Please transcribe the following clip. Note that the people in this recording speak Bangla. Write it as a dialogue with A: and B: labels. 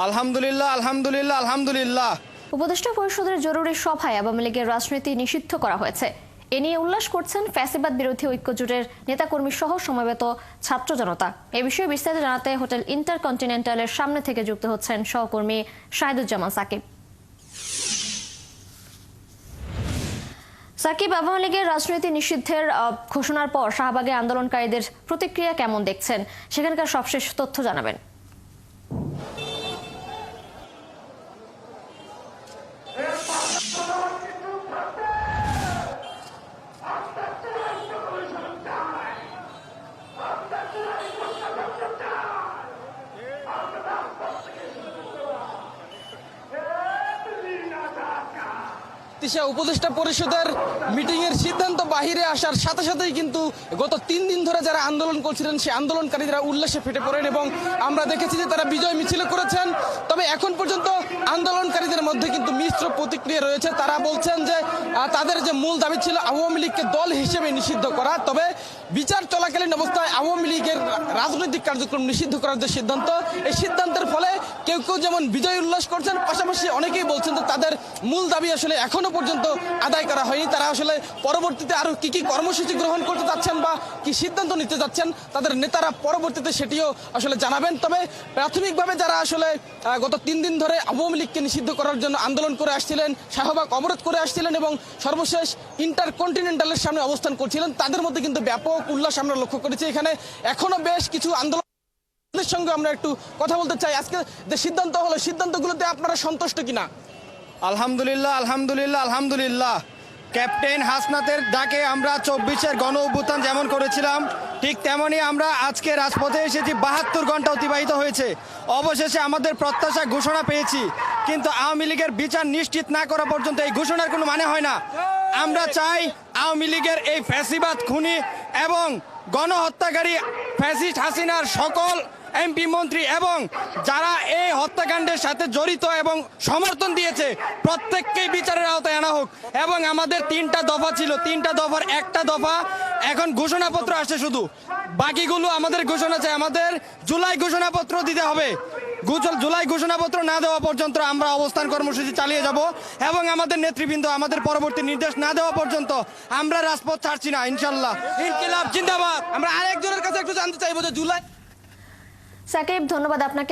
A: আলহামদুলিল্লাহ আলহামদুলিল্লাহ আলহামদুলিল্লাহ।
B: উপদেষ্টা পরিষদের জরুরি সভায় আওয়ামী লীগের রাজনীতি নিষিদ্ধ করা হয়েছে। এ নিয়ে উল্লাস করছেন ফ্যাসিবাদ বিরোধী ঐক্যজোটের নেতাকর্মী সহ সমবেত ছাত্র জনতা। এ বিষয়ে বিস্তারিত জানাতে হোটেল ইন্টারকন্টিনেন্টালের সামনে থেকে যুক্ত হচ্ছেন সহকর্মী শাহিদুজ্জামান সাকিব। সাকিব, আওয়ামী লীগের রাজনীতি নিষিদ্ধের ঘোষণার পর শাহবাগে আন্দোলনকারীদের প্রতিক্রিয়া কেমন দেখছেন, সেখানকার সবশেষ তথ্য জানাবেন।
C: উপদেষ্টা পরিষদের মিটিং এর সিদ্ধান্ত বাহিরে আসার সাথে সাথেই কিন্তু গত 3 দিন ধরে যারা আন্দোলন করছিলেন সেই আন্দোলনকারীরা উল্লাসে ফেটে পড়েন এবং আমরা দেখেছি যে তারা বিজয় মিছিল করেছেন। তবে এখন পর্যন্ত আন্দোলনকারীদের মধ্যে কিন্তু মিশ্র প্রতিক্রিয়া রয়েছে। তারা বলছেন যে তাদের যে মূল দাবি ছিল আওয়ামী লীগকে দল হিসেবে নিষিদ্ধ করা, তবে বিচার চলাকালীন অবস্থায় আওয়ামী লীগের রাজনৈতিক কার্যক্রম নিষিদ্ধ করার যে সিদ্ধান্ত, এই সিদ্ধান্তের ফলে কেউ কেউ যেমন বিজয় উল্লাস করছেন, পাশাপাশি অনেকেই বলছেন যে তাদের মূল দাবি আসলে এখনো পর্যন্ত আদায় করা হয়নি। তারা আসলে পরবর্তীতে আরো কি কর্মসূচি গ্রহণ করতে যাচ্ছেন বা কি সিদ্ধান্ত নিতে যাচ্ছেন তাদের নেতারা পরবর্তীতে সেটিও আসলে জানাবেন। তবে প্রাথমিকভাবে যারা আসলে গত 3 দিন ধরে আওয়ামী লীগকে নিষিদ্ধ করার জন্য আন্দোলন করে আসছিলেন, শাহবাগ অবরোধ করে আসছিলেন এবং সর্বশেষ ইন্টারকন্টিনেন্টালের সামনে অবস্থান করছিলেন, তাদের মধ্যে কিন্তু ব্যাপক উল্লাস আমরা লক্ষ্য করেছি। এখানে এখনো বেশ কিছু আন্দোলনের সঙ্গে আমরা একটু কথা বলতে চাই। আজকে যে সিদ্ধান্ত হলো, সিদ্ধান্তগুলোতে আপনারা সন্তুষ্ট কিনা?
A: আলহামদুলিল্লাহ আলহামদুলিল্লাহ আলহামদুলিল্লাহ। ক্যাপ্টেন হাসনাতের ডাকে আমরা 24-এর গণ অভ্যুত্থান যেমন করেছিলাম, ঠিক তেমনই আমরা আজকে রাজপথে এসেছি। 72 ঘন্টা অতিবাহিত হয়েছে, অবশেষে আমাদের প্রত্যাশা ঘোষণা পেয়েছি। কিন্তু আওয়ামী লীগের বিচার নিশ্চিত না করা পর্যন্ত এই ঘোষণার কোনো মানে হয় না। আমরা চাই আওয়ামী লীগের এই ফ্যাসিবাদ খুনি এবং গণহত্যাকারী ফ্যাসিস্ট হাসিনার সকল এমপি মন্ত্রী এবং যারা এই হত্যাকাণ্ডের সাথে জড়িত এবং সমর্থন দিয়েছে প্রত্যেককেই বিচারের আওতায় আনা হোক। এবং আমাদের 3টা দফা ছিল, 3টা দফার একটা দফা এখন ঘোষণাপত্র আসছে, শুধু বাকিগুলো আমাদের ঘোষণা চাই। আমাদের জুলাই ঘোষণাপত্র দিতে হবে। জুলাই ঘোষণাপত্র না দেওয়া পর্যন্ত আমরা অবস্থান কর্মসূচি চালিয়ে যাব এবং আমাদের নেতৃবৃন্দ আমাদের পরবর্তী নির্দেশ না দেওয়া পর্যন্ত আমরা রাজপথ ছাড়ছি না, ইনশাল্লাহ। ইনকিলাব জিন্দাবাদ। আমরা আরেকজনের কাছে একটু জানতে চাইবো যে জুলাই।
B: সাকিব, ধন্যবাদ আপনাকে।